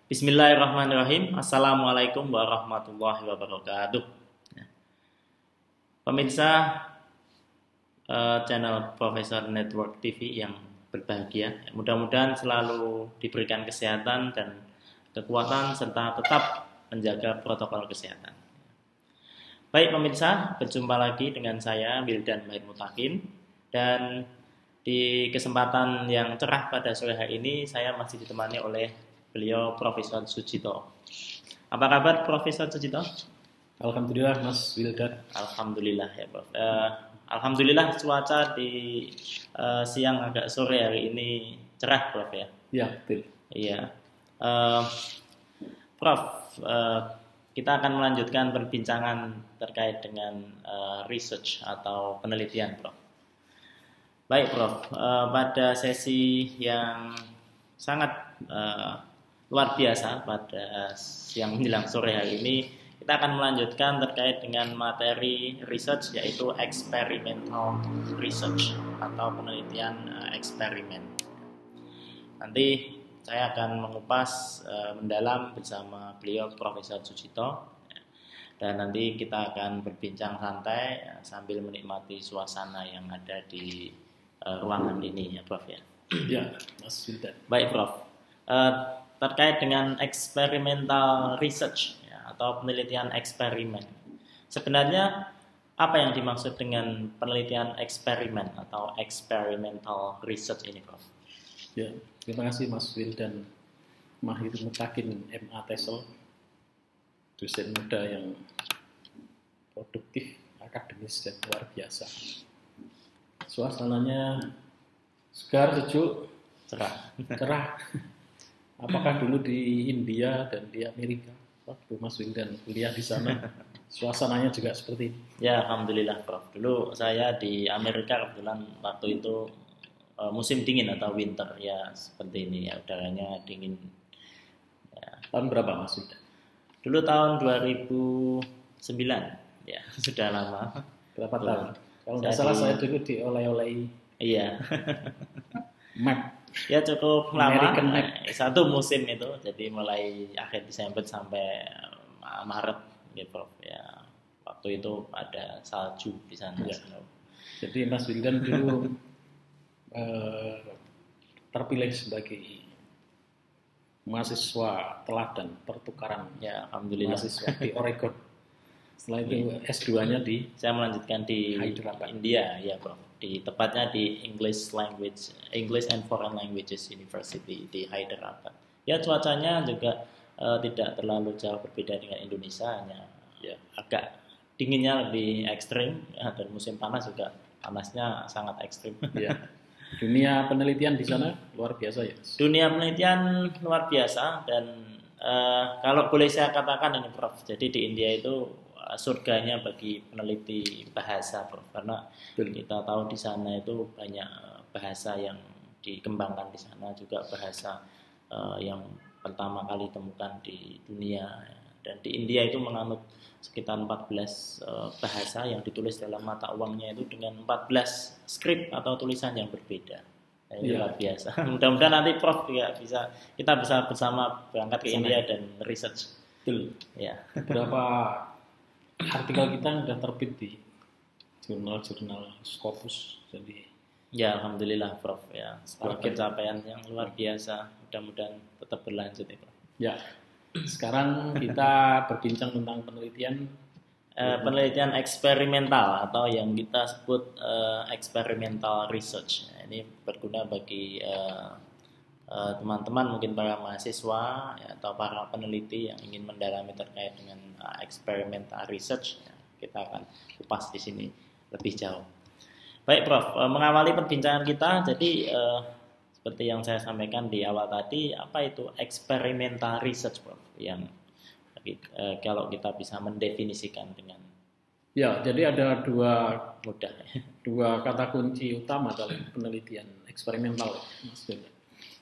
Bismillahirrahmanirrahim. Assalamualaikum warahmatullahi wabarakatuh. Pemirsa channel Profesor Network TV yang berbahagia, mudah-mudahan selalu diberikan kesehatan dan kekuatan serta tetap menjaga protokol kesehatan. Baik pemirsa, berjumpa lagi dengan saya Wildan Mahir Mutakin, dan di kesempatan yang cerah pada sore hari ini saya masih ditemani oleh beliau Profesor Sujito. Apa kabar Profesor Sujito? Alhamdulillah Mas Wildan. Alhamdulillah ya Prof. Alhamdulillah cuaca di siang agak sore hari ini cerah Prof ya. Ya betul. Iya. Prof, kita akan melanjutkan perbincangan terkait dengan research atau penelitian Prof. Baik Prof, pada sesi yang sangat luar biasa pada siang menjelang sore hari ini, kita akan melanjutkan terkait dengan materi research, yaitu experimental research atau penelitian eksperimen. Nanti saya akan mengupas mendalam bersama beliau Profesor Sujito, dan nanti kita akan berbincang santai sambil menikmati suasana yang ada di ruangan ini ya Prof ya. Ya Mas Wildan. Baik Prof. Terkait dengan experimental research ya, atau penelitian eksperimen. Sebenarnya apa yang dimaksud dengan penelitian eksperimen atau experimental research ini, Prof? Ya, terima kasih Mas Wildan Mahir Mutakin MA Tesel, dosen muda yang produktif, akademis dan luar biasa. Suasananya segar, sejuk, cerah. Apakah dulu di India dan di Amerika waktu Mas Wildan kuliah di sana suasananya juga seperti ini? Ya, alhamdulillah Prof. Dulu saya di Amerika kebetulan waktu itu musim dingin atau winter ya, seperti ini ya, udaranya dingin. Ya. Tahun berapa Mas Wildan? Dulu tahun 2009 ya, sudah lama. Berapa tahun? Kalau nggak salah saya dulu dioleh-olehi. Iya. Map. Ya cukup lama, satu musim itu, jadi mulai akhir Desember sampai Maret gitu Prof. Ya, waktu itu ada salju di sana. Ya. Jadi Mas Wildan dulu terpilih sebagai mahasiswa teladan pertukaran ya, alhamdulillah, mahasiswa di Oregon. Setelah itu S2-nya saya melanjutkan di India ya Prof. Tepatnya di English and Foreign Languages University di Hyderabad. Ya, cuacanya juga tidak terlalu jauh berbeda dengan Indonesia, hanya ya agak dinginnya lebih ekstrim ya, dan musim panas juga panasnya sangat ekstrim. Ya. Dunia penelitian di sana luar biasa ya. Dunia penelitian luar biasa, dan kalau boleh saya katakan ini Prof. Jadi di India itu surganya bagi peneliti bahasa Prof. Karena kita tahu di sana itu banyak bahasa yang dikembangkan di sana, juga bahasa yang pertama kali ditemukan di dunia, dan di India itu menganut sekitar 14 bahasa yang ditulis dalam mata uangnya itu dengan 14 skrip atau tulisan yang berbeda. Nah, ini luar biasa. Mudah-mudahan nanti Prof kita bisa bersama berangkat ke India dan research. Betul. Ya. Berapa artikel kita sudah terbit di jurnal-jurnal Scopus. Jadi ya alhamdulillah Prof ya, sebuah pencapaian yang luar biasa. Mudah-mudahan tetap berlanjut ya Prof. Ya. Sekarang kita berbincang tentang penelitian eksperimental atau yang kita sebut experimental research. Ini berguna bagi teman-teman, mungkin para mahasiswa ya, atau para peneliti yang ingin mendalami terkait dengan experimental research ya, kita akan kupas di sini lebih jauh. Baik Prof, mengawali perbincangan kita, jadi seperti yang saya sampaikan di awal tadi, apa itu experimental research Prof? Yang kalau kita bisa mendefinisikan dengan ya, jadi ada mudah dua kata kunci utama dalam penelitian eksperimental.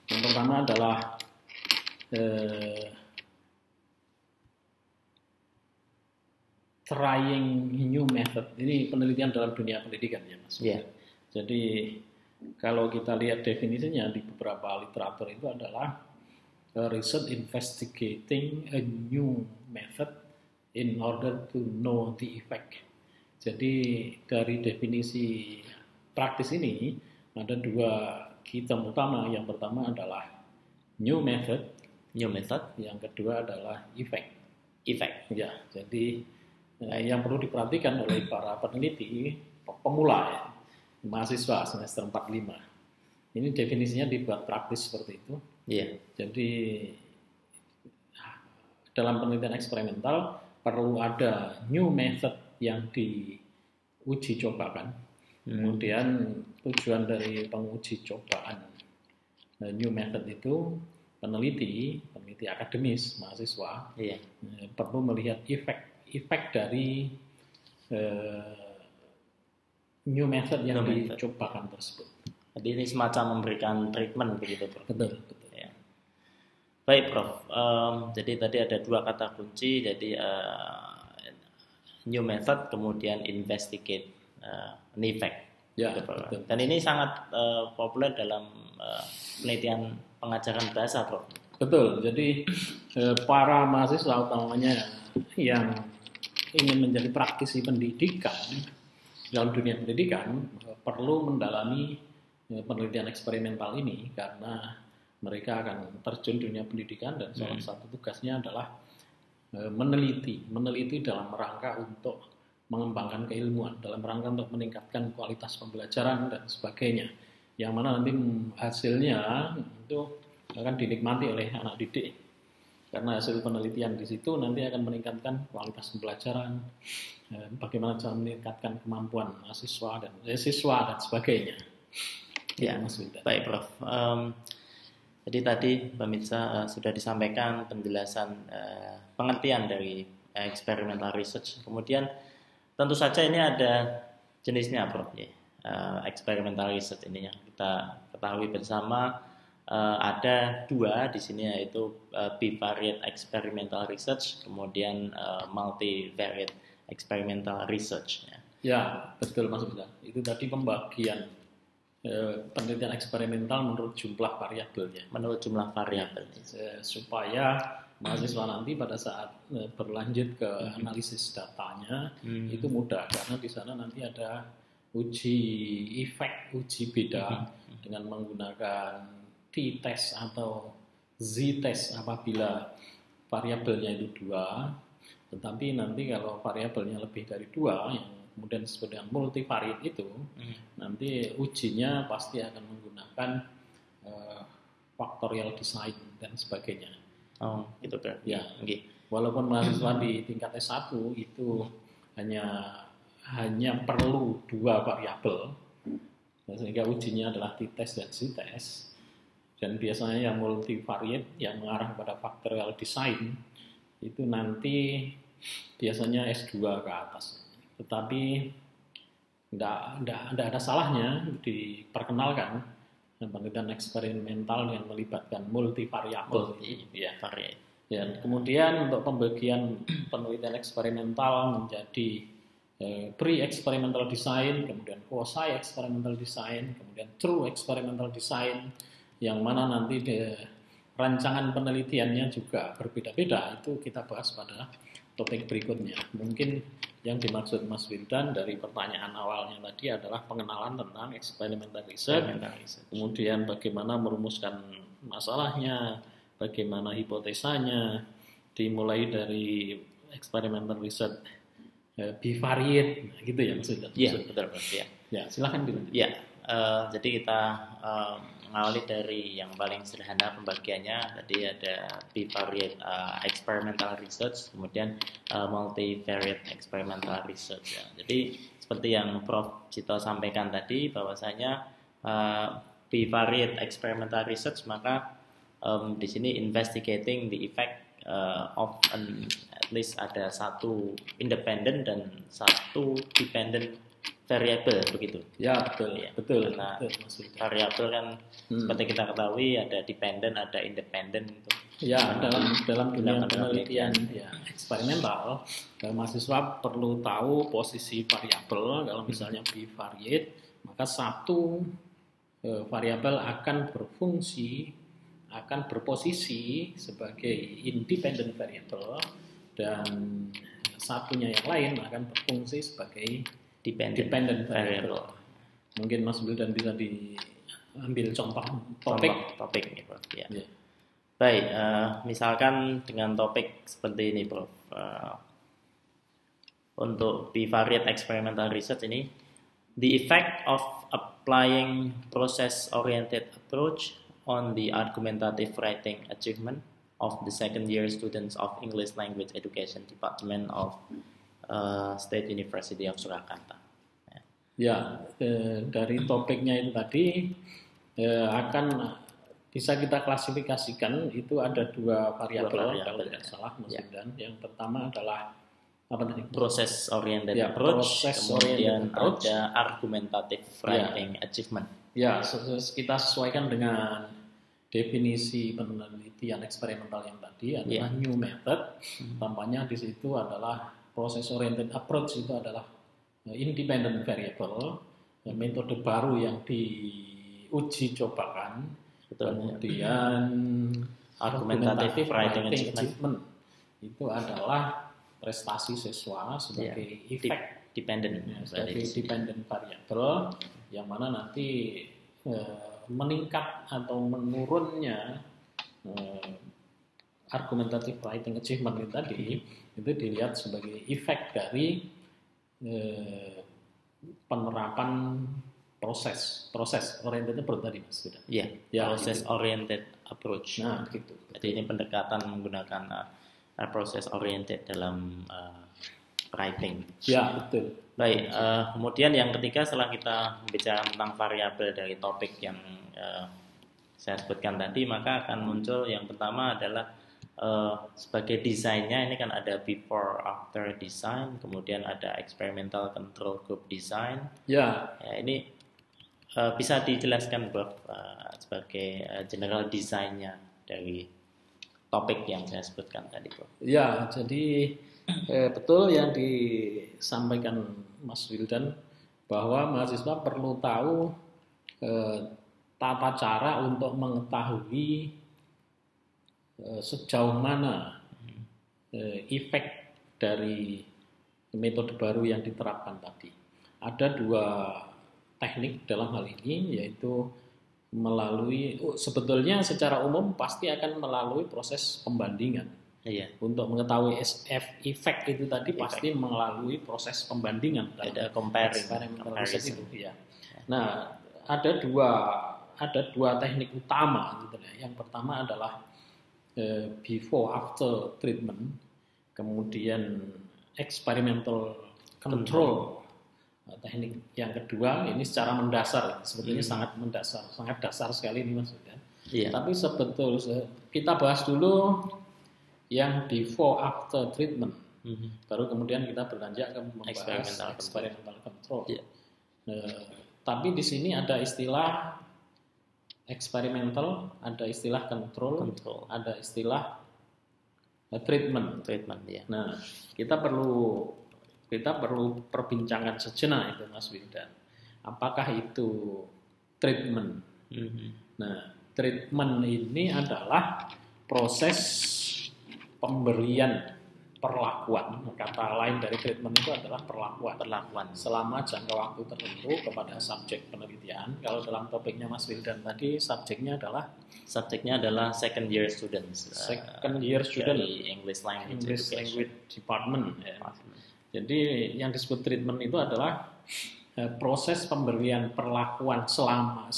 Yang pertama adalah trying new method. Ini penelitian dalam dunia pendidikan ya Mas. Yeah. Jadi kalau kita lihat definisinya di beberapa literatur itu adalah research investigating a new method in order to know the effect. Jadi dari definisi praktis ini ada dua key term utama. Yang pertama adalah new method, yang kedua adalah effect. Ya, jadi yang perlu diperhatikan oleh para peneliti pemula ya, mahasiswa semester 4-5. Ini definisinya dibuat praktis seperti itu. Iya. Jadi dalam penelitian eksperimental perlu ada new method yang diuji cobakan. Kemudian tujuan dari penguji cobaan new method itu peneliti akademis mahasiswa perlu melihat efek dari new method yang dicobakan tersebut. Jadi ini semacam memberikan treatment begitu, Prof. Betul. Ya. Baik, Prof. Jadi tadi ada dua kata kunci, jadi new method kemudian investigate an effect. Ya, betul. Dan ini sangat populer dalam penelitian pengajaran bahasa, Prof. Betul. Jadi para mahasiswa utamanya yang ingin menjadi praktisi pendidikan dalam dunia pendidikan perlu mendalami penelitian eksperimental ini karena mereka akan terjun dunia pendidikan dan salah satu tugasnya adalah meneliti dalam rangka untuk mengembangkan keilmuan, dalam rangka untuk meningkatkan kualitas pembelajaran dan sebagainya, yang mana nanti hasilnya itu akan dinikmati oleh anak didik karena hasil penelitian di situ nanti akan meningkatkan kualitas pembelajaran, bagaimana cara meningkatkan kemampuan siswa dan sebagainya. Ya, baik, Prof. Jadi tadi pemirsa sudah disampaikan penjelasan pengertian dari experimental research. Kemudian tentu saja ini ada jenisnya, Prof. Experimental research ini yang kita ketahui bersama ada dua di sini, yaitu bivariate experimental research, kemudian multivariate experimental research. Ya, betul Mas Budha. Itu tadi pembagian penelitian eksperimental menurut jumlah variabelnya. Supaya mahasiswa nanti pada saat berlanjut ke analisis datanya itu mudah, karena di sana nanti ada uji efek, uji beda dengan menggunakan t-test atau z-test apabila variabelnya itu 2. Tetapi nanti kalau variabelnya lebih dari 2, yang kemudian disebut dengan multivariate itu, nanti ujinya pasti akan menggunakan factorial design dan sebagainya. Oh, itu kan. Ya, walaupun mahasiswa di tingkat S1 itu hanya perlu 2 variabel, sehingga ujinya adalah t-test dan z-test. Dan biasanya yang multivariate yang mengarah kepada factorial design itu nanti biasanya S2 ke atas. Tetapi tidak ada salahnya diperkenalkan penelitian eksperimental yang melibatkan multivariabel. Dan kemudian untuk pembagian penelitian eksperimental menjadi pre-experimental design, kemudian quasi-experimental design, kemudian true experimental design, yang mana nanti rancangan penelitiannya juga berbeda-beda. Itu kita bahas pada topik berikutnya. Mungkin yang dimaksud Mas Wildan dari pertanyaan awalnya tadi adalah pengenalan tentang experimental research, kemudian bagaimana merumuskan masalahnya, bagaimana hipotesanya, dimulai dari experimental research bivariate, gitu ya Mas Wildan? Iya, betul. Ya, silakan dilanjut. Ya, jadi kita mengawali dari yang paling sederhana pembagiannya. Tadi ada bivariate experimental research, kemudian multivariate experimental research. Ya. Jadi seperti yang Prof. Cito sampaikan tadi, bahwasanya bivariate experimental research, maka di sini investigating the effect of at least ada satu independent dan satu dependent variabel, begitu. Ya, betul. Ya. Betul. Karena betul. variabel kan seperti kita ketahui ada dependent, ada independent itu. Ya, dalam dunia penelitian ya, eksperimental, mahasiswa perlu tahu posisi variabel. Kalau misalnya bivariate, maka satu variabel akan berfungsi akan berposisi sebagai independent variable dan satunya yang lain akan berfungsi sebagai dependent variable. Mungkin Mas Wildan bisa diambil contoh topik nih, Prof. Ya. Ya. Baik, misalkan dengan topik seperti ini, Prof. Untuk bivariate experimental research ini, the effect of applying process-oriented approach on the argumentative writing achievement of the second year students of English Language Education Department of State University of Surakarta. Ya, dari topiknya itu tadi akan bisa kita klasifikasikan itu ada dua variabel kalau tidak salah, Mas Wildan. Yang pertama adalah apa tadi? Process oriented Ya, approach, kemudian approach. ada argumentative writing achievement. Ya, kita sesuaikan dengan definisi penelitian eksperimental yang tadi adalah new method. Tampaknya di situ adalah process oriented approach itu adalah independent variable, metode baru yang diuji cobakan. Betul. Kemudian argumentative writing achievement itu adalah prestasi siswa sebagai efek dependent, sebagai dependent variable yang mana nanti meningkat atau menurunnya argumentative writing achievement itu tadi itu dilihat sebagai efek dari penerapan proses oriented approach tadi, Mas. Iya, proses oriented approach. Nah, gitu. Jadi ini pendekatan menggunakan proses oriented dalam writing. Ya, betul. Baik, kemudian yang ketiga setelah kita bicara tentang variabel dari topik yang saya sebutkan tadi, maka akan muncul yang pertama adalah sebagai desainnya ini kan ada before after design, kemudian ada experimental control group design. Ya, ini bisa dijelaskan Prof sebagai general desainnya dari topik yang saya sebutkan tadi, Prof. Ya, jadi betul yang disampaikan Mas Wildan bahwa mahasiswa perlu tahu tata cara untuk mengetahui sejauh mana efek dari metode baru yang diterapkan tadi. Ada dua teknik dalam hal ini, yaitu melalui sebetulnya secara umum pasti akan melalui proses pembandingan. Iya. Untuk mengetahui efek itu tadi pasti melalui proses pembandingan. Ada comparing, itu. Ya. Nah, ada dua teknik utama. Gitu. Yang pertama adalah before after treatment, kemudian experimental control. Teknik yang kedua ini secara mendasar, sebetulnya sangat mendasar, sangat dasar sekali ini Mas. Iya. Tapi sebetulnya kita bahas dulu yang before after treatment, baru kemudian kita beranjak ke membahas experimental control. Iya. Tapi di sini ada istilah experimental, ada istilah control. Ada istilah treatment. Ya. Nah, kita perlu perbincangan sejenak itu Mas Wildan. Apakah itu treatment? Nah, treatment ini adalah proses pemberian perlakuan. Kata lain dari treatment itu adalah perlakuan selama jangka waktu tertentu kepada subjek penelitian. Kalau dalam topiknya Mas Wildan tadi, subjeknya adalah second year students. Dari English Language Department. Ya. Jadi yang disebut treatment itu adalah proses pemberian perlakuan selama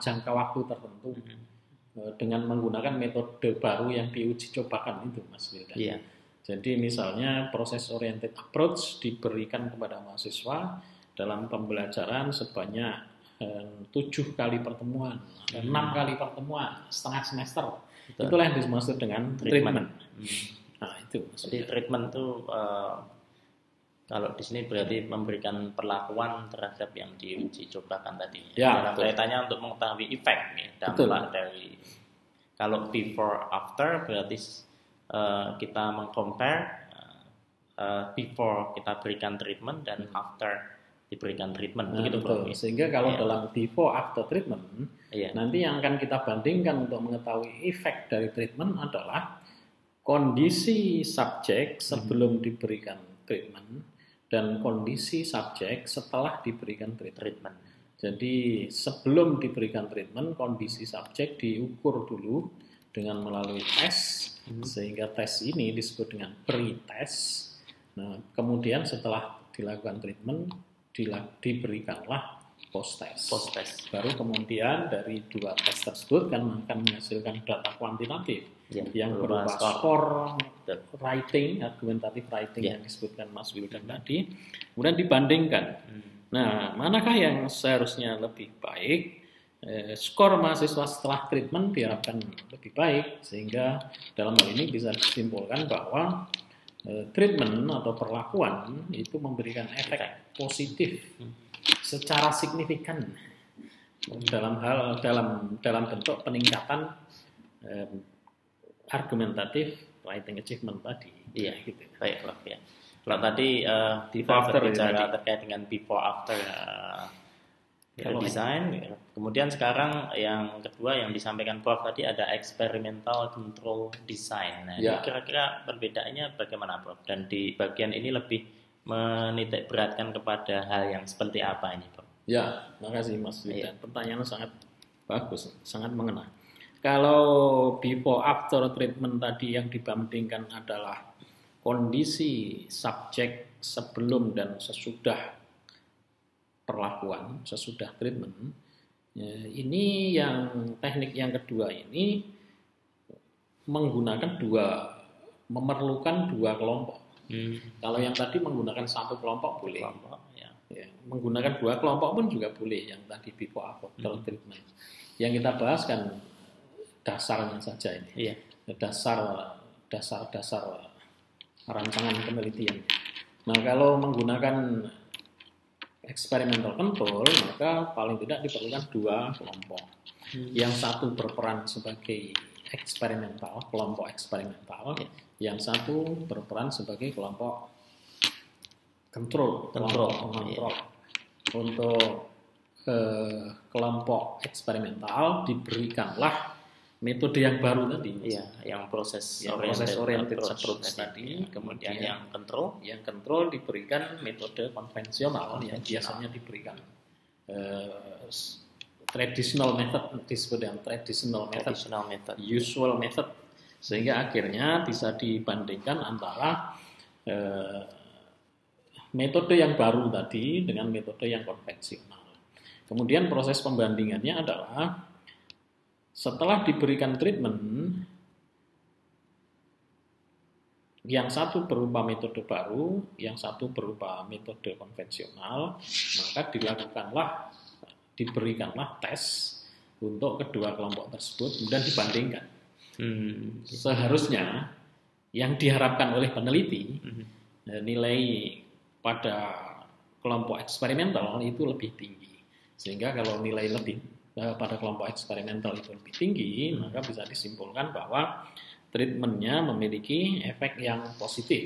jangka waktu tertentu dengan menggunakan metode baru yang diuji cobakan itu, Mas Wildan. Yeah. Jadi misalnya proses oriented approach diberikan kepada mahasiswa dalam pembelajaran sebanyak 7 kali pertemuan, 6 kali pertemuan, setengah semester. Betul. Itulah yang dimaksud dengan treatment. Nah, itu. Jadi treatment itu kalau di sini berarti memberikan perlakuan terhadap yang diuji cobakan tadi. Ya, dalam kaitannya untuk mengetahui efek nih, dampak dari kalau before after berarti kita mengcompare before kita berikan treatment dan after diberikan treatment. Nah, Begitu, betul. Prof. Sehingga kalau Iya. dalam before after treatment, nanti yang akan kita bandingkan untuk mengetahui efek dari treatment adalah kondisi subjek sebelum diberikan treatment dan kondisi subjek setelah diberikan treatment. Jadi sebelum diberikan treatment, kondisi subjek diukur dulu dengan melalui tes, sehingga tes ini disebut dengan pre-test. Nah, kemudian setelah dilakukan treatment, diberikanlah post-test. Baru kemudian dari dua tes tersebut kan akan menghasilkan data kuantitatif yang berupa skor writing, argumentative writing yang disebutkan Mas Wildan tadi, kemudian dibandingkan. Nah, manakah yang seharusnya lebih baik? Skor mahasiswa setelah treatment diharapkan lebih baik, sehingga dalam hal ini bisa disimpulkan bahwa treatment atau perlakuan itu memberikan efek positif secara signifikan dalam bentuk peningkatan argumentatif writing achievement tadi. Iya, gitu. Baik, Prof. Ya. Kalau tadi kita berbicara terkait dengan before after design, kemudian sekarang yang kedua yang disampaikan Prof tadi ada experimental control design. Nah, ini kira-kira perbedaannya bagaimana, Prof? Dan di bagian ini lebih menitik beratkan kepada hal yang seperti apa ini, Prof? Ya, makasih Mas Wildan. Pertanyaan sangat bagus, sangat mengena. Kalau before after treatment tadi yang dibandingkan adalah kondisi subjek sebelum dan sesudah perlakuan, sesudah treatment. Ini yang teknik yang kedua ini memerlukan dua kelompok. Kalau yang tadi menggunakan satu kelompok boleh. Menggunakan dua kelompok pun juga boleh, yang tadi before after treatment. Yang kita bahas kan dasarnya saja ini. Dasar rancangan penelitian. Nah, kalau menggunakan experimental control, maka paling tidak diperlukan dua kelompok. Yang satu berperan sebagai kelompok eksperimental, yang satu berperan sebagai kelompok kontrol. Untuk kelompok eksperimental diberikanlah metode yang baru tadi, yang proses oriented approach tadi. Kemudian yang kontrol diberikan metode konvensional yang biasanya diberikan traditional method, disebut dengan traditional method, usual method, sehingga akhirnya bisa dibandingkan antara metode yang baru tadi dengan metode yang konvensional. Kemudian proses pembandingannya adalah setelah diberikan treatment, yang satu berupa metode baru, yang satu berupa metode konvensional, maka diberikanlah tes untuk kedua kelompok tersebut, kemudian dibandingkan. Seharusnya yang diharapkan oleh peneliti, nilai pada kelompok eksperimental itu lebih tinggi. Sehingga kalau nilai pada kelompok eksperimental itu lebih tinggi, maka bisa disimpulkan bahwa treatmentnya memiliki efek yang positif.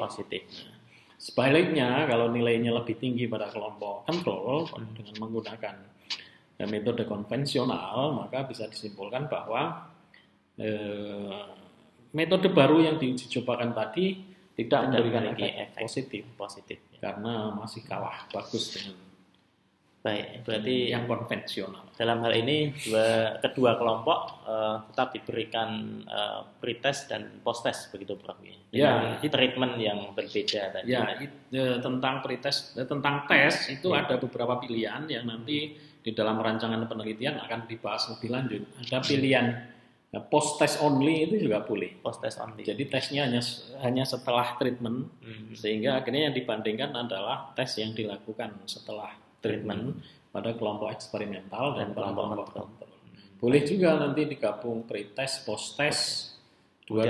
Sebaliknya, kalau nilainya lebih tinggi pada kelompok kontrol dengan menggunakan metode konvensional, maka bisa disimpulkan bahwa metode baru yang dicobakan tadi tidak memberikan efek positif karena masih kalah bagus dengan berarti yang konvensional. Dalam hal ini kedua kelompok tetap diberikan pretest dan posttest, begitu Prof. Dengan treatment yang berbeda tadi. Tentang pretest, tentang tes itu ada beberapa pilihan yang nanti di dalam rancangan penelitian akan dibahas lebih lanjut. Ada pilihan post-test only, itu juga boleh. Post-test only. Jadi tesnya hanya setelah treatment, sehingga akhirnya yang dibandingkan adalah tes yang dilakukan setelah treatment pada kelompok eksperimental dan kelompok kontrol. Boleh juga nanti digabung pre-test, post-test, dua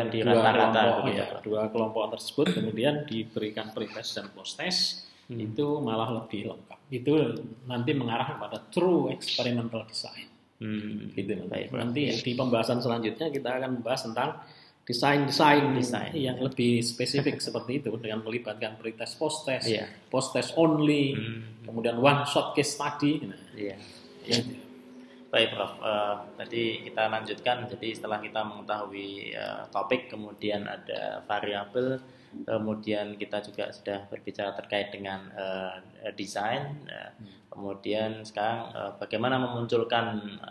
kelompok tersebut, kemudian diberikan pre-test dan post-test, itu malah lebih lengkap. Itu nanti mengarah kepada true experimental design. Gitu. Nanti di pembahasan selanjutnya kita akan membahas tentang desain Desain. yang lebih spesifik seperti itu dengan melibatkan pretest, post-test, Iya. post-test only, kemudian one shot case study. Nah, Iya. ya, Baik Prof, tadi kita lanjutkan. Jadi setelah kita mengetahui topik, kemudian ada variabel, kemudian kita juga sudah berbicara terkait dengan desain. Kemudian sekarang bagaimana memunculkan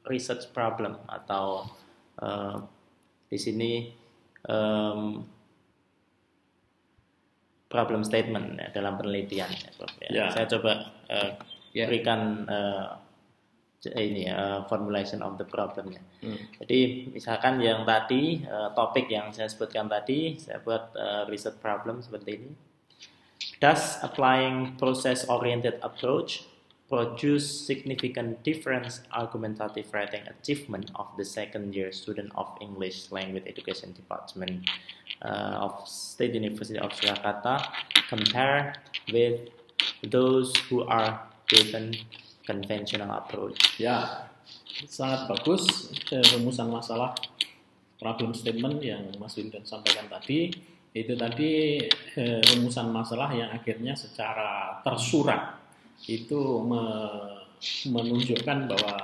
research problem atau di sini problem statement ya, dalam penelitian ya, Prof, ya. Ya. Saya coba Ya. berikan ini formulation of the problem ya. Jadi misalkan yang tadi topik yang saya sebutkan tadi, saya buat research problem seperti ini. Does applying process oriented approach produce significant difference argumentative writing achievement of the second year student of English Language Education Department of State University of Surakarta compared with those who are given conventional approach? Ya, sangat bagus rumusan masalah problem statement yang Mas Wildan sampaikan tadi. Itu tadi rumusan masalah yang akhirnya secara tersurat itu menunjukkan bahwa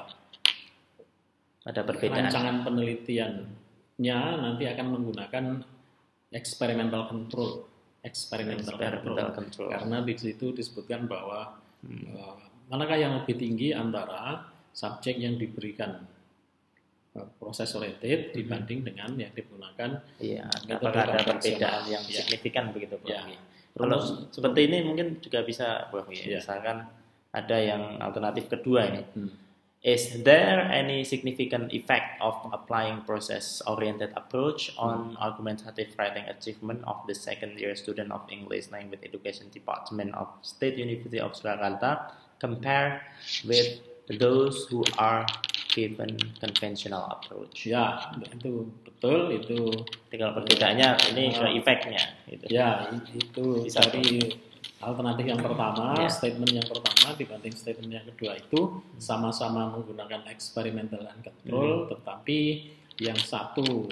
ada perbedaan. rancangan penelitiannya nanti akan menggunakan experimental control. Experimental control. Karena di situ disebutkan bahwa manakah yang lebih tinggi antara subjek yang diberikan proses oriented dibanding dengan yang digunakan apakah ada perbedaan yang signifikan begitu Prof? Ya. Kalau seperti ini mungkin juga bisa Prof, ya. Misalkan ada yang alternatif kedua ini. Is there any significant effect of applying process oriented approach on argumentative writing achievement of the second year student of English Language Education Department of State University of Surakarta compared with those who are given conventional approach? Ya, itu betul, itu tinggal perbedaannya ini ke efeknya gitu. Ya, itu dari alternatif yang pertama, statement yang pertama dibanding statement yang kedua itu sama-sama menggunakan experimental and control, tetapi yang satu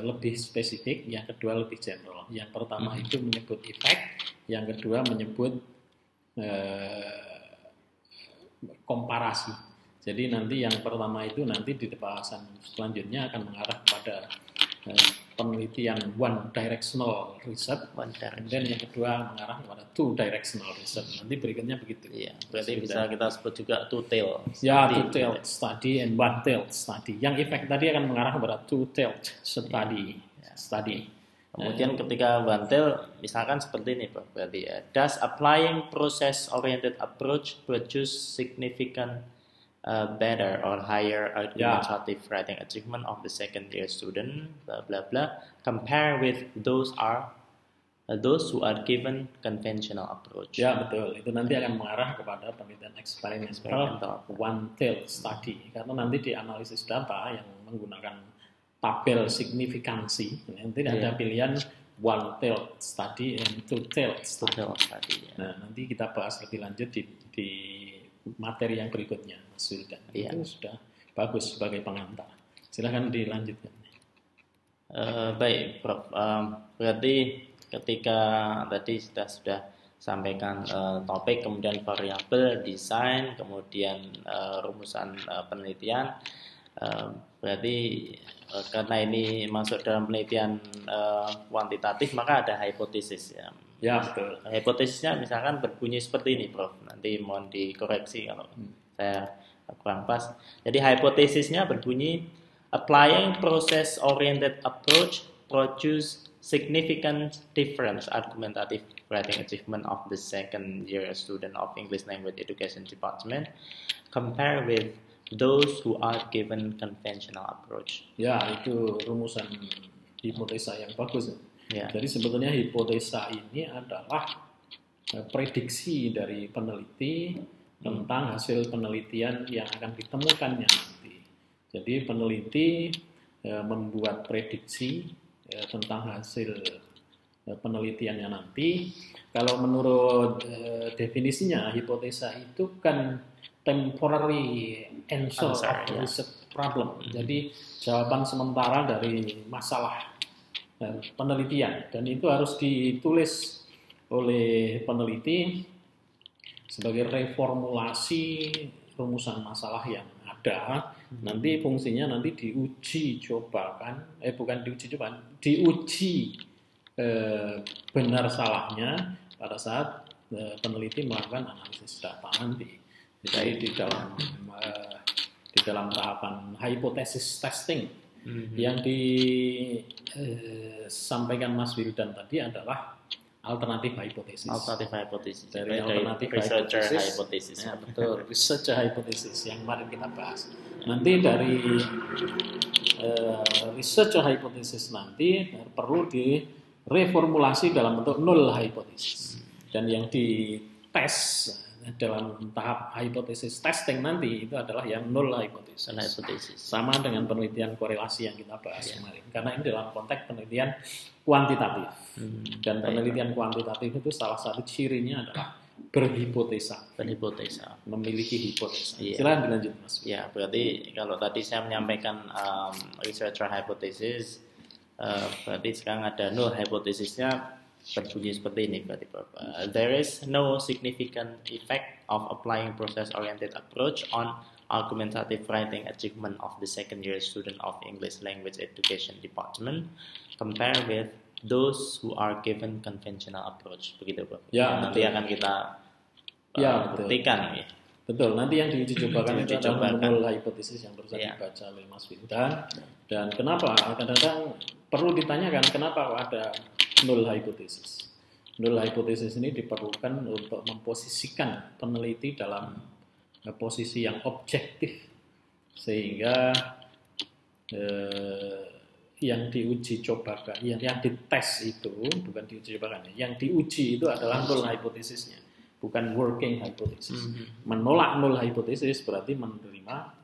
lebih spesifik, yang kedua lebih general. Yang pertama itu menyebut efek, yang kedua menyebut komparasi. Jadi nanti yang pertama itu nanti di bahasan selanjutnya akan mengarah kepada penelitian one directional research, dan yang kedua mengarah kepada two directional research. Nanti berikutnya begitu. Iya, berarti bisa kita sebut juga two-tailed. Ya, two-tailed study and one-tailed study. Yang efek tadi akan mengarah kepada two-tailed study. Kemudian ketika one-tailed, misalkan seperti ini, Prof. Berarti ya, does applying process-oriented approach produce significant better or higher argumentative writing achievement of the second year student, blah blah blah, compare with those who are given conventional approach? Ya, betul. Itu nanti akan mengarah kepada penelitian experimental one-tailed study, karena nanti di analisis data yang menggunakan tabel signifikansi, nanti ada pilihan one-tailed study and two-tailed study. Nah, nanti kita bahas lebih lanjut di materi yang berikutnya, Mas Wildan. Itu sudah bagus sebagai pengantar. Silakan dilanjutkan. Baik, Prof. Berarti ketika tadi sudah sampaikan topik, kemudian variabel, desain, kemudian rumusan penelitian. Berarti karena ini masuk dalam penelitian kuantitatif, maka ada hipotesis ya. Ya, betul. Hipotesisnya misalkan berbunyi seperti ini, Prof. Nanti mohon dikoreksi kalau saya kurang pas. Jadi hipotesisnya berbunyi, applying process-oriented approach produce significant difference argumentative writing achievement of the second year student of English Language Education Department compare with those who are given conventional approach. Ya, itu rumusan hipotesa yang bagus. Ya. Jadi sebetulnya hipotesa ini adalah prediksi dari peneliti tentang hasil penelitian yang akan ditemukannya nanti. Jadi peneliti membuat prediksi tentang hasil penelitiannya nanti. Kalau menurut definisinya, hipotesa itu kan temporary answer of research problem. Jadi jawaban sementara dari masalah penelitian, dan itu harus ditulis oleh peneliti sebagai reformulasi rumusan masalah yang ada. Nanti fungsinya nanti diuji cobakan, diuji benar salahnya pada saat peneliti melakukan analisis data nanti. Jadi di dalam tahapan hypothesis testing. Yang disampaikan Mas Wildan tadi adalah alternatif hipotesis. Alternatif hipotesis. Dari alternatif researcher hipotesis. Ya, betul, researcher hipotesis yang kemarin kita bahas. Nanti dari researcher hipotesis nanti perlu direformulasi dalam bentuk null hipotesis. Dan yang dites dalam tahap hypothesis testing nanti itu adalah yang null hypothesis. Sama dengan penelitian korelasi yang kita bahas kemarin. Karena ini dalam konteks penelitian kuantitatif. Dan penelitian kuantitatif itu salah satu cirinya adalah berhipotesa. Memiliki hipotesa. Silakan dilanjut, Mas. Ya, berarti kalau tadi saya menyampaikan researcher hypothesis, berarti sekarang ada null hypothesisnya. Berbunyi seperti ini berarti there is no significant effect of applying process-oriented approach on argumentative writing achievement of the second year student of English Language Education Department compared with those who are given conventional approach. Begitu, Bro. Ya, nanti akan kita buktikan. Ya. Betul, nanti yang diuji cobakan itu adalah null hipotesis yang baru saja dibaca oleh Mas Wildan. Dan kenapa? Kadang-kadang perlu ditanyakan kenapa ada null hipotesis. Null hipotesis ini diperlukan untuk memposisikan peneliti dalam posisi yang objektif, sehingga yang diuji cobakan, yang dites itu bukan diuji cobakan, yang diuji itu adalah null hipotesisnya, bukan working hypothesis. Menolak null hipotesis berarti menerima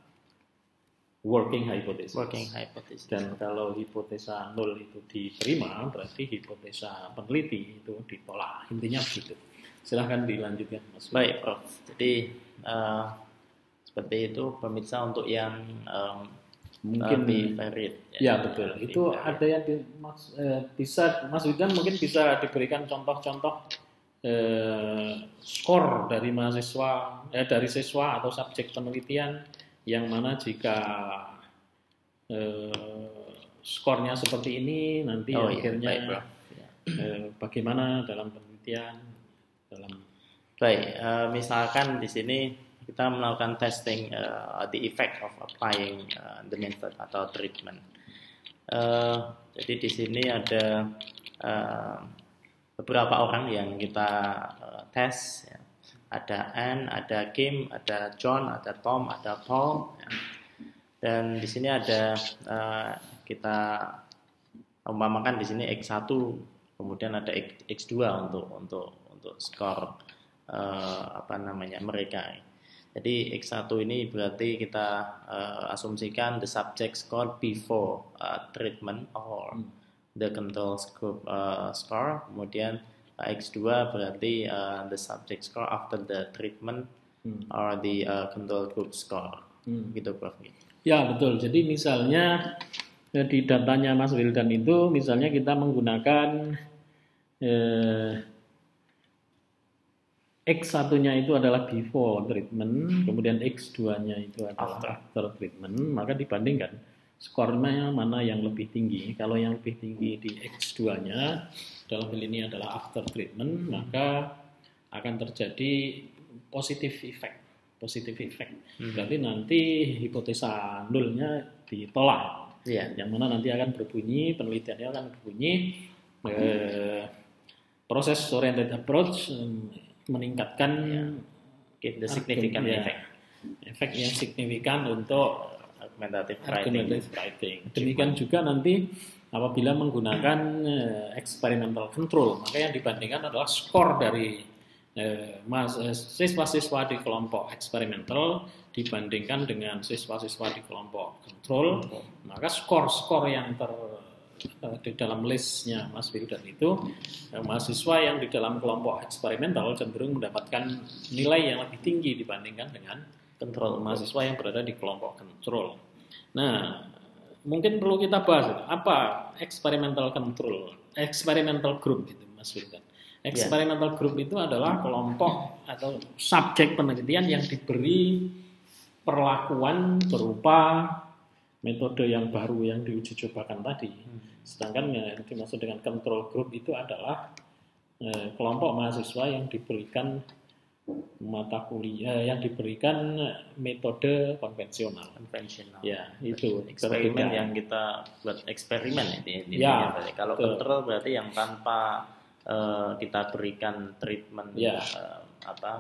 working hypothesis. Dan kalau hipotesa null itu diterima, berarti hipotesa peneliti itu ditolak. Intinya begitu. Silahkan dilanjutkan, Mas. Baik, Prof. Jadi seperti itu pemirsa untuk yang mungkin varied. Ya, betul. Itu varied. Ada yang bisa Mas Wildan mungkin bisa diberikan contoh-contoh skor dari mahasiswa, dari siswa atau subjek penelitian yang mana jika skornya seperti ini nanti akhirnya bagaimana dalam penelitian misalkan di sini kita melakukan testing the effect of applying the method atau treatment. Jadi di sini ada beberapa orang yang kita tes. Ya. Ada Anne, ada Kim, ada John, ada Tom, ada Paul. Ya. Dan di sini ada kita umpamakan di sini X1, kemudian ada X2 untuk skor mereka. Jadi X1 ini berarti kita asumsikan the subject score before treatment or the control group score, kemudian X2 berarti the subject score after the treatment or the control group score. Gitu, Prof. Ya, betul. Jadi misalnya di datanya Mas Wildan itu misalnya kita menggunakan X1-nya itu adalah before treatment, kemudian X2-nya itu adalah after treatment, maka dibandingkan skornya mana yang lebih tinggi. Kalau yang lebih tinggi di X2-nya dalam hal ini adalah after treatment, maka akan terjadi positive effect. Berarti nanti hipotesa nulnya ditolak. Yang mana nanti akan berbunyi, penelitiannya akan berbunyi proses oriented approach meningkatkan the significant effect. Efek yang signifikan untuk argumentative writing. Demikian juga nanti apabila menggunakan experimental control, maka yang dibandingkan adalah skor dari siswa-siswa di kelompok eksperimental dibandingkan dengan siswa-siswa di kelompok kontrol, maka skor-skor yang di dalam listnya Mas Wildan itu mahasiswa yang di dalam kelompok eksperimental cenderung mendapatkan nilai yang lebih tinggi dibandingkan dengan kontrol mahasiswa yang berada di kelompok kontrol. Nah, mungkin perlu kita bahas apa experimental group gitu, Mas Wildan. Experimental group itu adalah kelompok atau subjek penelitian yang diberi perlakuan berupa metode yang baru yang diuji cobakan tadi. Sedangkan yang dimaksud dengan control group itu adalah kelompok mahasiswa yang diberikan mata kuliah yang diberikan metode konvensional. Ya, itu eksperimen yang kita buat eksperimen itu. Ya, kalau kontrol berarti yang tanpa kita berikan treatment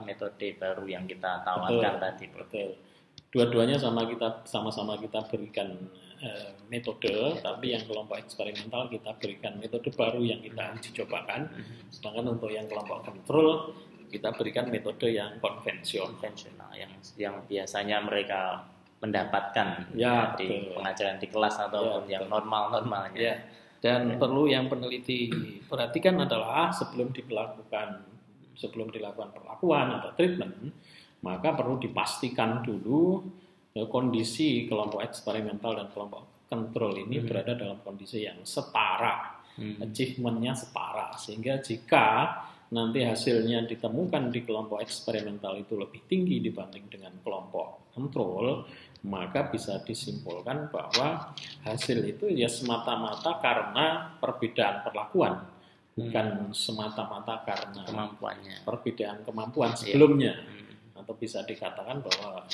metode baru yang kita tawarkan tadi. Betul. Dua-duanya sama-sama kita berikan metode, tapi yang kelompok eksperimental kita berikan metode baru yang kita uji cobakan. Sedangkan untuk yang kelompok kontrol kita berikan metode yang konvensional yang biasanya mereka mendapatkan di pengajaran di kelas ataupun yang normal-normalnya. Ya. Dan perlu yang peneliti perhatikan adalah sebelum dilakukan perlakuan atau treatment, maka perlu dipastikan dulu kondisi kelompok eksperimental dan kelompok kontrol ini berada dalam kondisi yang setara, achievement-nya setara, sehingga jika nanti hasilnya ditemukan di kelompok eksperimental itu lebih tinggi dibanding dengan kelompok kontrol, maka bisa disimpulkan bahwa hasil itu ya semata-mata karena perbedaan perlakuan, bukan semata-mata karena perbedaan kemampuan sebelumnya. Atau bisa dikatakan bahwa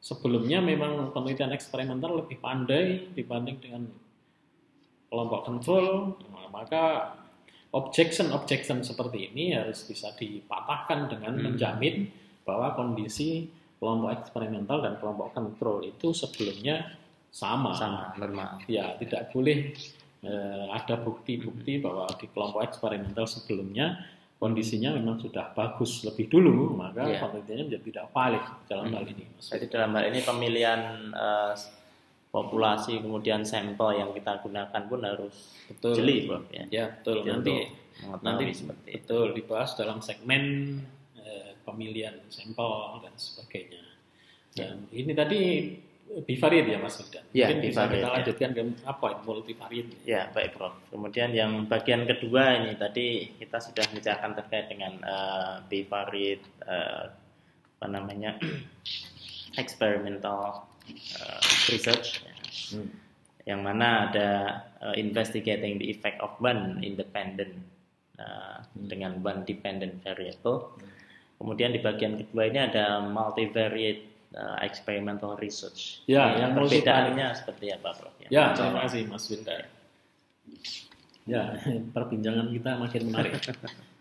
sebelumnya memang penelitian eksperimental lebih pandai dibanding dengan kelompok kontrol, maka objection seperti ini harus bisa dipatahkan dengan menjamin bahwa kondisi kelompok eksperimental dan kelompok kontrol itu sebelumnya sama normal. Ya, tidak boleh ada bukti-bukti bahwa di kelompok eksperimental sebelumnya kondisinya memang sudah bagus lebih dulu, maka penelitiannya menjadi tidak valid dalam hal ini. Jadi dalam hal ini pemilihan populasi kemudian sampel yang kita gunakan pun harus jeli, Bro. Ya, betul. Nanti betul dibahas dalam segmen pemilihan sampel dan sebagainya. Dan ini tadi bivariate ya, Mas Wildan. Mungkin bisa kita lanjutkan ke multivariate. Ya, baik, Prof. Kemudian yang bagian kedua ini tadi kita sudah bicarakan terkait dengan bivariate experimental research, yang mana ada investigating the effect of one independent dengan one dependent variable. Kemudian di bagian kedua ini ada multivariate experimental research. Ya, yang perbedaannya seperti apa, Prof? Ya, terima kasih Mas Winter. Ya, perbincangan kita makin menarik.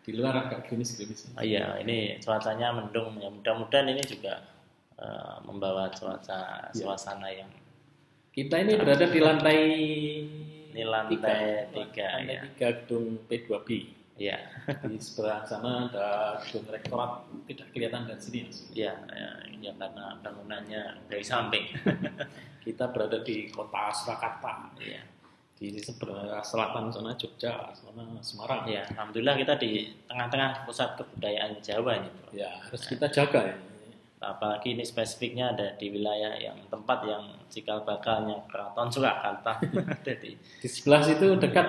Di luar agak gerimis-gerimis. Iya, ini cuacanya mendung. Ya, mudah-mudahan ini juga membawa suasana yang. Kita ini berada di lantai 3 gedung P2B. Ya. Di sebelah sana ada gedung rektorat, tidak kelihatan dari sini. Ya, karena bangunannya dari samping. Kita berada di kota Surakarta. Ya. Di sebelah selatan sana Jogja, sana Semarang. Ya, alhamdulillah kita di tengah-tengah pusat kebudayaan Jawa ini, Bro. Ya, harus kita jaga ya. Apalagi ini spesifiknya ada di wilayah yang tempat yang cikal bakalnya Keraton Surakarta. Di sebelah situ dekat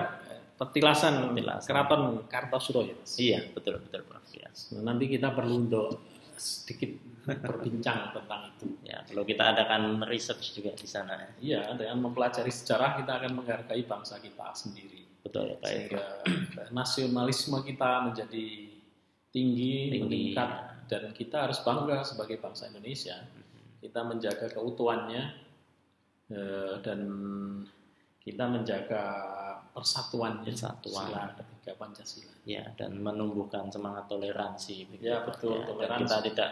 petilasan Keraton Kartosuroyo. Iya, betul Prof. Ya. Nanti kita perlu untuk sedikit berbincang tentang itu. Ya, kalau kita adakan research juga di sana. Iya, dengan mempelajari sejarah kita akan menghargai bangsa kita sendiri. Betul, Pak. Sehingga nasionalisme kita menjadi tinggi, meningkat, dan kita harus bangga sebagai bangsa Indonesia. Kita menjaga keutuhannya dan kita menjaga persatuannya, sila ketiga Pancasila. Ya, dan menumbuhkan semangat toleransi. Ya, betul. Ya, toleransi. Kita tidak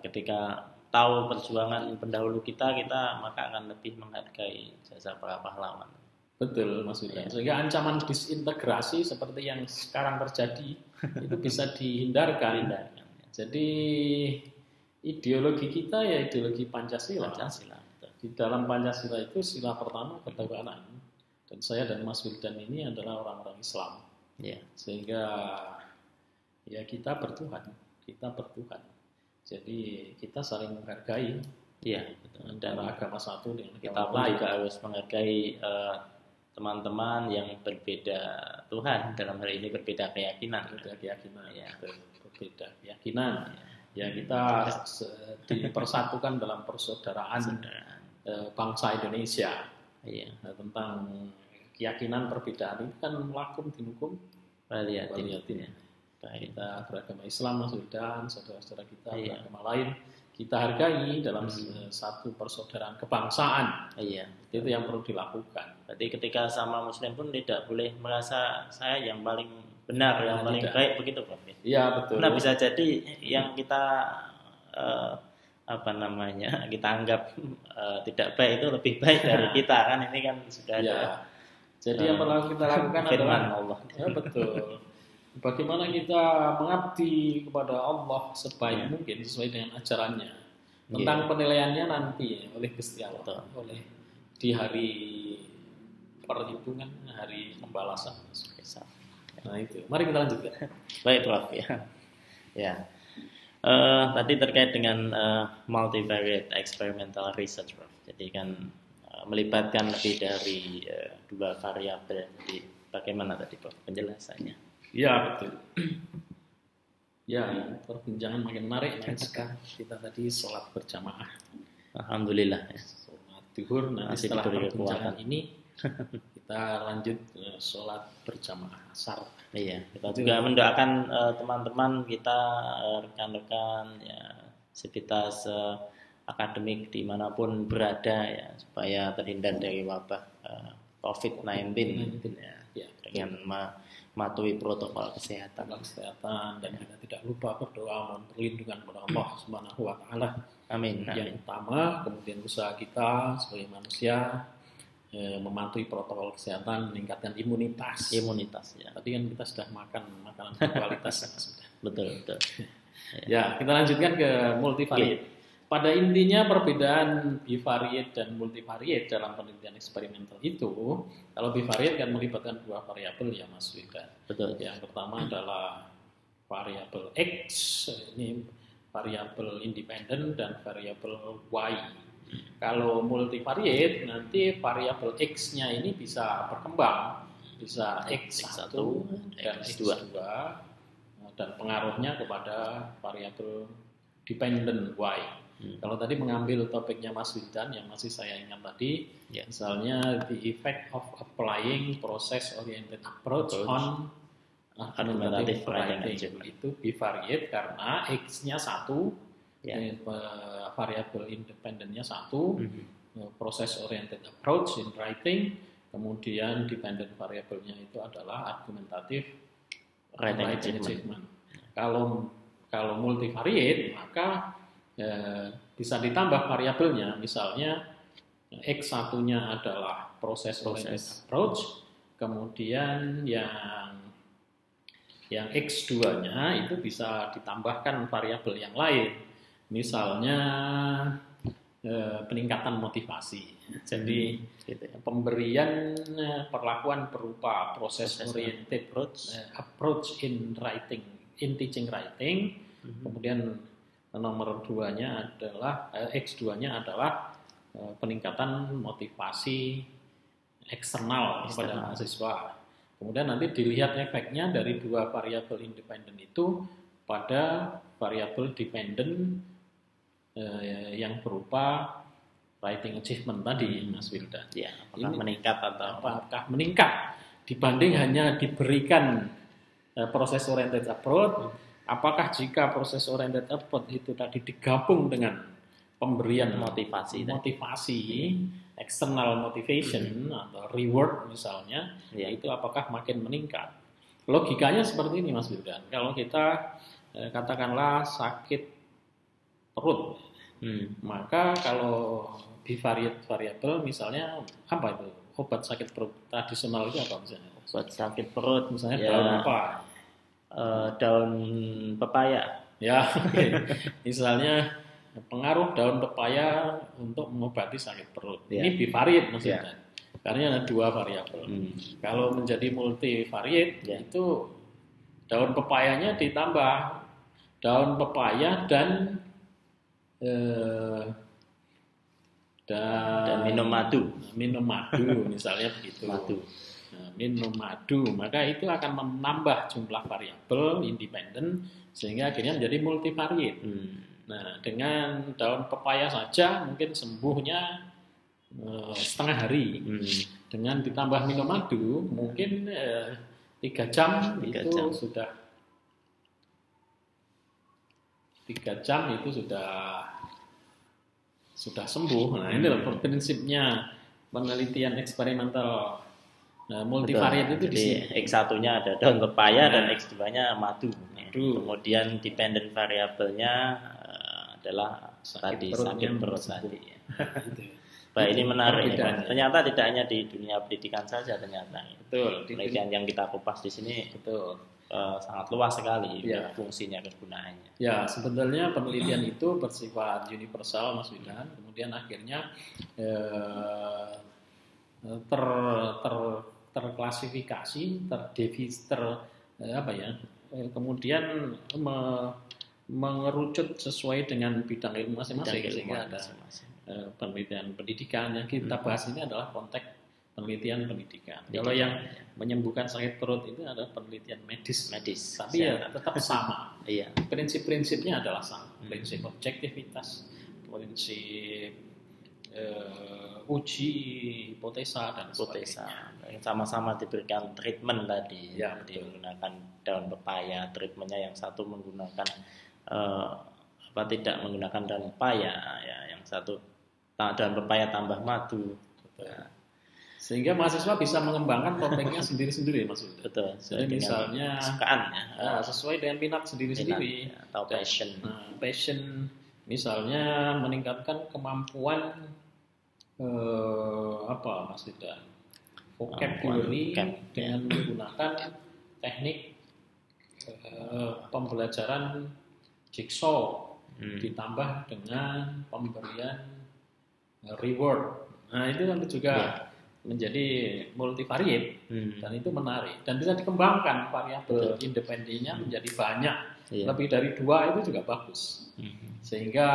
ketika tahu perjuangan pendahulu kita maka akan lebih menghargai jasa para pahlawan. Betul, Mas Wildan. Sehingga ancaman disintegrasi seperti yang sekarang terjadi itu bisa dihindarkan. Jadi ideologi kita ya ideologi Pancasila. Di dalam Pancasila itu sila pertama ketuhanan. Dan saya dan Mas Wildan ini adalah orang-orang Islam. Ya. Sehingga ya kita bertuhan. Jadi kita saling menghargai Iya, betul. Dan antara agama satu dengan kita agama pun lain. juga harus menghargai teman-teman yang berbeda Tuhan, dalam hal ini berbeda keyakinan. Berbeda keyakinan, Ya. berbeda keyakinan. Ya kita dipersatukan dalam persaudaraan bangsa Indonesia. Iya. Nah, tentang keyakinan perbedaan itu kan lakum dinukum Waliyatin. waliyatin. Baik. Kita beragama Islam Mas Wildan, saudara-saudara kita Iya. beragama lain kita hargai dalam satu persaudaraan kebangsaan. Iya. Itu yang perlu dilakukan. Berarti ketika sama Muslim pun tidak boleh merasa saya yang paling benar, yang paling tidak. baik, begitu Prof. Iya betul. Nah, bisa jadi yang kita kita anggap tidak baik itu lebih baik dari kita, kan ini kan sudah ada. Ya. Jadi yang perlu kita lakukan firman adalah Allah. Ya, betul. Bagaimana kita mengabdi kepada Allah sebaik mungkin sesuai dengan ajarannya. Tentang penilaiannya nanti oleh Gusti Allah, oleh di hari perhitungan, hari pembalasan. Nah itu. Mari kita lanjutkan. Baik Prof ya. Ya. Tadi terkait dengan multivariate experimental research, Prof. Jadi kan melibatkan lebih dari 2 variabel. Jadi bagaimana tadi Prof penjelasannya? Ya betul. Ya, perbincangan makin menarik kan kita tadi sholat berjamaah. Alhamdulillah ya. Sholat zuhur, nanti Masih setelah diberi perbincangan ini kita lanjut sholat berjamaah asar. Iya, kita juga mendoakan teman-teman kita, rekan-rekan ya, sivitas akademik dimanapun berada ya, supaya terhindar dari wabah COVID-19 ya, dengan mematuhi protokol kesehatan. Dan kita tidak lupa berdoa mohon perlindungan kepada Allah Subhanahu wa taala. Amin. Yang utama, kemudian usaha kita sebagai manusia mematuhi protokol kesehatan, meningkatkan imunitas. Ya. Tadi kan kita sudah makan makanan berkualitas. Betul. Ya, kita lanjutkan ke multivariate. Pada intinya perbedaan bivariate dan multivariate dalam penelitian eksperimental itu, kalau bivariate kan melibatkan 2 variabel ya Mas Wida. Betul. Yang pertama adalah variabel X, ini variabel independen dan variabel Y. Kalau multivariate nanti variabel X-nya ini bisa berkembang, bisa X1 dan X2 dan pengaruhnya kepada variabel dependent Y. Kalau tadi mengambil topiknya Mas Wildan yang masih saya ingat tadi, misalnya the effect of applying process-oriented approach on argumentative writing, itu bivariate karena X-nya 1, variabel independennya 1, process-oriented approach in writing, kemudian dependent variabelnya itu adalah argumentative writing achievement. Kalau multivariate maka bisa ditambah variabelnya, misalnya X1-nya adalah process oriented approach, kemudian yang X2-nya itu bisa ditambahkan variabel yang lain, misalnya peningkatan motivasi. Jadi pemberian perlakuan berupa process oriented approach in teaching writing, kemudian nomor 2-nya adalah X2-nya adalah peningkatan motivasi eksternal kepada mahasiswa. Kemudian nanti dilihat efeknya dari 2 variabel independen itu pada variabel dependen yang berupa writing achievement tadi, Mas Wildan. Ya, apakah meningkat atau apakah meningkat dibanding hanya diberikan proses oriented approach? Apakah jika proses oriented approach itu tadi digabung dengan pemberian motivasi external motivation atau reward misalnya, itu apakah makin meningkat? Logikanya seperti ini Mas Wildan. Kalau kita katakanlah sakit perut, maka kalau bivariate variabel misalnya apa itu? Obat sakit perut tradisional itu apa misalnya? Obat sakit perut misalnya daun apa? Daun pepaya. Ya, misalnya pengaruh daun pepaya untuk mengobati sakit perut. Ini bivariate maksudnya. Karena ada 2 variabel. Kalau menjadi multivariate itu daun pepayanya ditambah daun pepaya dan dan minum madu. Misalnya begitu. Madu. Nah, minum madu, maka itu akan menambah jumlah variabel independen sehingga akhirnya menjadi multivariate. Nah, dengan daun pepaya saja mungkin sembuhnya setengah hari. Dengan ditambah minum madu mungkin 3 jam itu sudah 3 jam itu sudah sembuh. Nah, ini loh prinsipnya penelitian eksperimental. Nah, multivariate itu di sini. X1-nya ada daun pepaya dan X2-nya madu. Kemudian dependent variabelnya adalah sakit perut tadi. Baik, ini menarik. Ternyata tidak hanya di dunia pendidikan saja ternyata. Betul. Penelitian yang kita kupas di sini sangat luas sekali fungsinya, kegunaannya. Ya, sebenarnya penelitian itu bersifat universal, Mas Wildan. Kemudian akhirnya terklasifikasi, kemudian mengerucut sesuai dengan bidang ilmu masing-masing, sehingga ada penelitian pendidikan. Yang kita bahas ini adalah konteks penelitian pendidikan. Kalau yang menyembuhkan sakit perut itu adalah penelitian medis. Tapi ya tetap sama. Prinsip-prinsipnya adalah sama. Prinsip objektivitas, prinsip uji hipotesa dan sebagainya. Sama-sama diberikan treatment tadi. Jadi menggunakan daun pepaya, treatmentnya yang satu menggunakan tidak menggunakan daun pepaya, yang satu daun pepaya tambah madu. Sehingga mahasiswa bisa mengembangkan topiknya sendiri-sendiri, Mas. Betul. Jadi misalnya sesuai dengan minat sendiri-sendiri atau passion. Passion misalnya meningkatkan kemampuan Mas Wildan? Vocabulary dengan menggunakan teknik pembelajaran jigsaw ditambah dengan pemberian reward. Nah, itu kan juga menjadi multivariate dan itu menarik dan bisa dikembangkan variabel independennya menjadi banyak. Lebih dari 2 itu juga bagus. Sehingga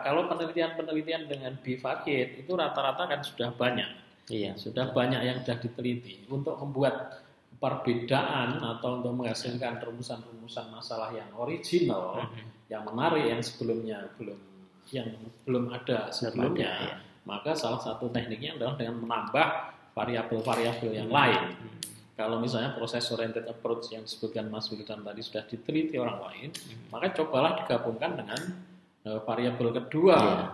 kalau penelitian dengan bivariate itu rata-rata kan sudah banyak. Sudah banyak yang sudah diteliti untuk membuat perbedaan atau untuk menghasilkan rumusan-rumusan masalah yang original, yang menarik, yang sebelumnya belum ada sebelumnya. Maka salah satu tekniknya adalah dengan menambah variabel-variabel yang lain. Kalau misalnya proses oriented approach yang disebutkan Mas Wildan tadi sudah diteliti orang lain, maka cobalah digabungkan dengan variabel kedua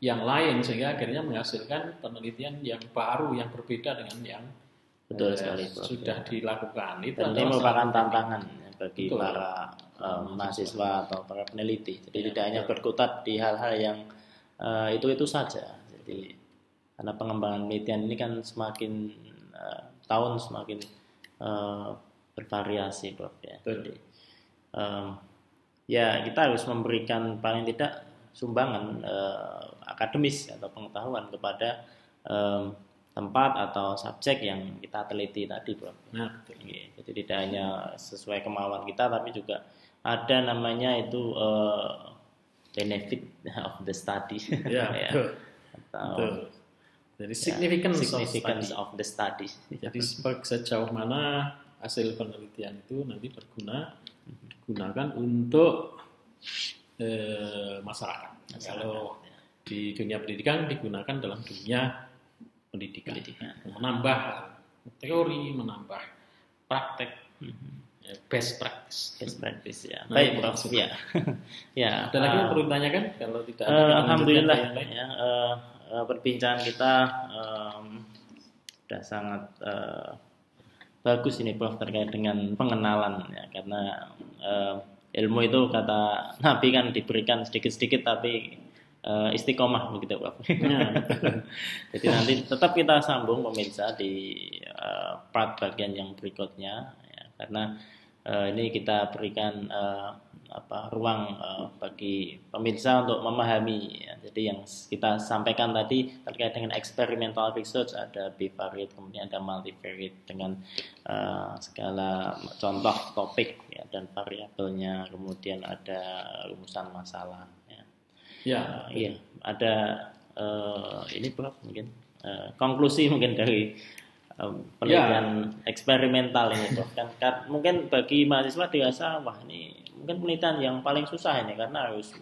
yang lain sehingga akhirnya menghasilkan penelitian yang baru, yang berbeda dengan yang sudah dilakukan. Itu dan ini merupakan tantangan bagi para mahasiswa atau para peneliti. Jadi tidak hanya berkutat di hal-hal yang itu saja. Jadi karena pengembangan penelitian ini kan semakin tahun semakin bervariasi, Prof. Jadi kita harus memberikan paling tidak sumbangan akademis atau pengetahuan kepada tempat atau subjek yang kita teliti tadi, Prof. Jadi tidak hanya sesuai kemauan kita, tapi juga ada namanya itu benefit of the study. Betul. Jadi significance of the study. Jadi sejauh mana hasil penelitian itu nanti digunakan untuk masyarakat. Kalau di dunia pendidikan digunakan dalam dunia pendidikan. Menambah teori, menambah praktek, best practice. Baik, Prof. Ada lagi yang perlu ditanyakan? Kalau tidak alhamdulillah perbincangan kita sudah sangat bagus ini, Prof, terkait dengan pengenalan karena ilmu itu kata Nabi kan diberikan sedikit-sedikit tapi istiqomah begitu, Prof. Jadi nanti tetap kita sambung pemirsa di part bagian yang berikutnya karena ini kita berikan ruang bagi pemirsa untuk memahami. Jadi yang kita sampaikan tadi terkait dengan experimental research, ada bivariate, kemudian ada multivariate dengan segala contoh topik dan variabelnya, kemudian ada rumusan masalah. Ada ini Prof mungkin konklusi mungkin dari penelitian eksperimental ini Prof. Kan mungkin bagi mahasiswa dirasa wah ini mungkin penelitian yang paling susah ini karena harus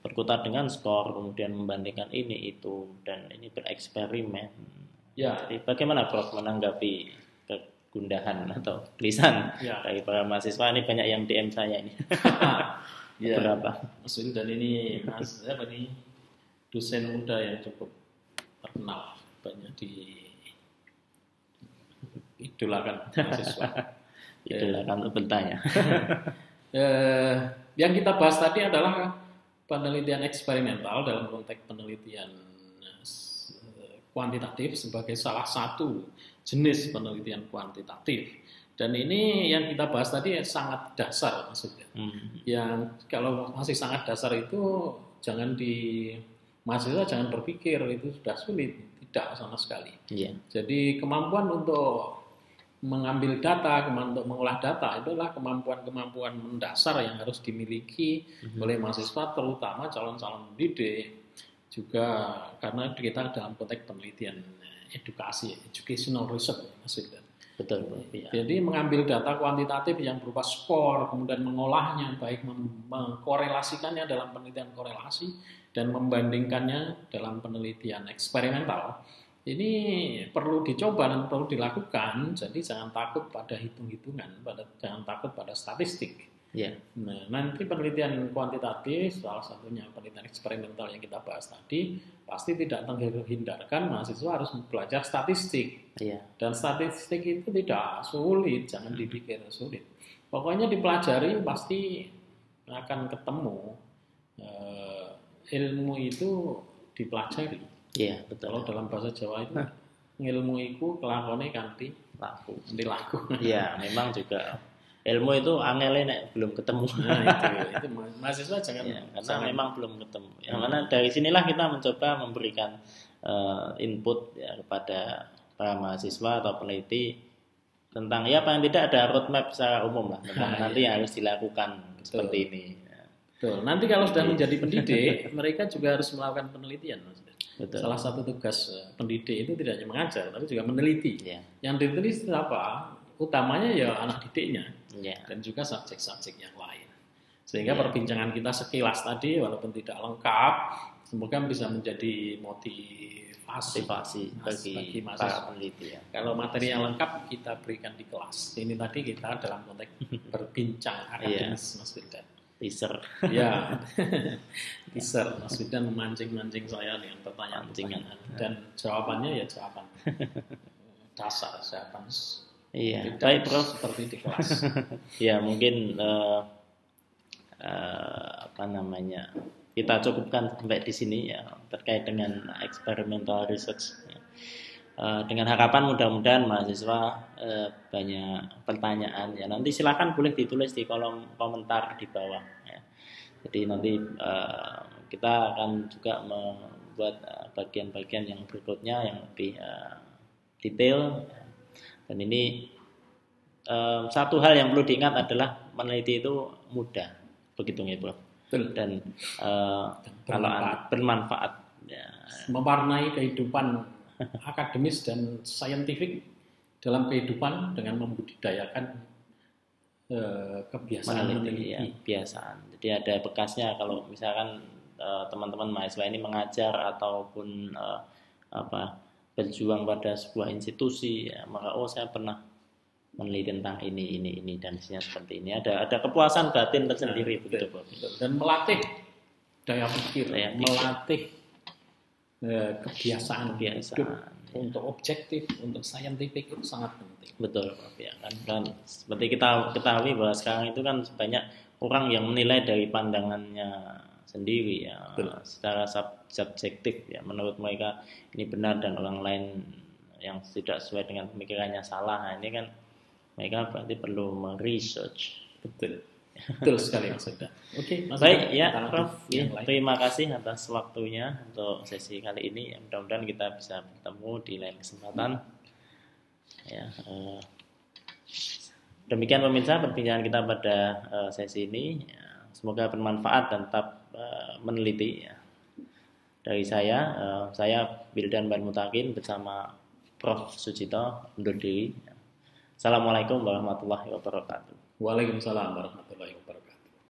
berkutat dengan skor, kemudian membandingkan ini itu dan ini bereksperimen. Jadi bagaimana Prof menanggapi kegundahan atau gelisahan dari para mahasiswa ini? Banyak yang DM saya ini. Berapa? Mas Wildan ini dosen muda yang cukup terkenal, banyak diidolakan mahasiswa. Idolakan untuk bertanya. Yang kita bahas tadi adalah penelitian eksperimental dalam konteks penelitian kuantitatif sebagai salah satu jenis penelitian kuantitatif. Dan ini yang kita bahas tadi sangat dasar maksudnya. Yang kalau masih sangat dasar itu mahasiswa jangan berpikir itu sudah sulit, tidak sama sekali. Jadi kemampuan untuk mengambil data, untuk mengolah data itu adalah kemampuan mendasar yang harus dimiliki oleh mahasiswa, terutama calon-calon pendidik juga karena kita dalam konteks penelitian edukasi, educational research maksudnya. Betul. Jadi mengambil data kuantitatif yang berupa skor, kemudian mengolahnya, baik mengkorelasikannya dalam penelitian korelasi dan membandingkannya dalam penelitian eksperimental. Ini perlu dicoba dan perlu dilakukan. Jadi jangan takut pada hitung-hitungan, jangan takut pada statistik. Nah, nanti penelitian kuantitatif, salah satunya penelitian eksperimental yang kita bahas tadi, pasti tidak terhindarkan mahasiswa harus belajar statistik. Dan statistik itu tidak sulit, jangan dipikir sulit. Pokoknya dipelajari pasti akan ketemu ilmu itu dipelajari. Betul. Kalau dalam bahasa Jawa itu ilmu itu kelakone kanthi laku. Memang juga ilmu itu angel nek belum ketemu. Nah, itu mahasiswa jangan memang belum ketemu. Karena dari sinilah kita mencoba memberikan input kepada para mahasiswa atau peneliti tentang paling tidak ada roadmap secara umum lah tentang nanti yang harus dilakukan seperti ini. Betul. Nanti kalau sudah menjadi pendidik, mereka juga harus melakukan penelitian. Betul. Salah satu tugas pendidik itu tidak hanya mengajar, tapi juga meneliti. Yang diteliti apa? Utamanya anak didiknya dan juga subjek-subjek yang lain. Sehingga perbincangan kita sekilas tadi walaupun tidak lengkap, semoga bisa menjadi motivasi bagi para peneliti. Kalau materi yang lengkap kita berikan di kelas. Ini tadi kita dalam konteks berbincang akademis, Mas Wildan. Teaser. Teaser. Mas Wildan memancing-mancing saya dengan pertanyaan. Dan jawabannya jawaban dasar, jawaban. Baik Prof. Seperti di kelas. Mungkin kita cukupkan sampai di sini terkait dengan experimental research. Dengan harapan mudah-mudahan mahasiswa banyak pertanyaan nanti silakan boleh ditulis di kolom komentar di bawah Jadi nanti kita akan juga membuat bagian-bagian yang berikutnya yang lebih detail. Dan ini satu hal yang perlu diingat adalah meneliti itu mudah, begitu ya Bro. Dan kalau bermanfaat, mewarnai kehidupan akademis dan saintifik dalam kehidupan dengan membudidayakan kebiasaan meneliti. Kebiasaan. Jadi ada bekasnya kalau misalkan teman-teman mahasiswa ini mengajar ataupun berjuang pada sebuah institusi, maka saya pernah meneliti tentang ini dan isinya seperti ini. Ada kepuasan batin tersendiri begitu, betul. Dan melatih daya pikir, melatih kebiasaan hidup untuk objektif, untuk saintifik itu sangat penting. Betul, Dan seperti kita ketahui bahwa sekarang itu kan banyak orang yang menilai dari pandangannya sendiri secara subjektif menurut mereka ini benar dan orang lain yang tidak sesuai dengan pemikirannya salah. Nah, ini kan mereka berarti perlu meresearch. Betul sekali Mas Eda. Oke, Mas baik Prof. Terima kasih atas waktunya untuk sesi kali ini. Mudah-mudahan kita bisa bertemu di lain kesempatan. Demikian pemirsa perbincangan kita pada sesi ini. Semoga bermanfaat dan tetap meneliti. Dari saya Wildan Banmutakin bersama Prof. Sucito undur diri. Assalamualaikum warahmatullahi wabarakatuh. Waalaikumsalam warahmatullahi wabarakatuh.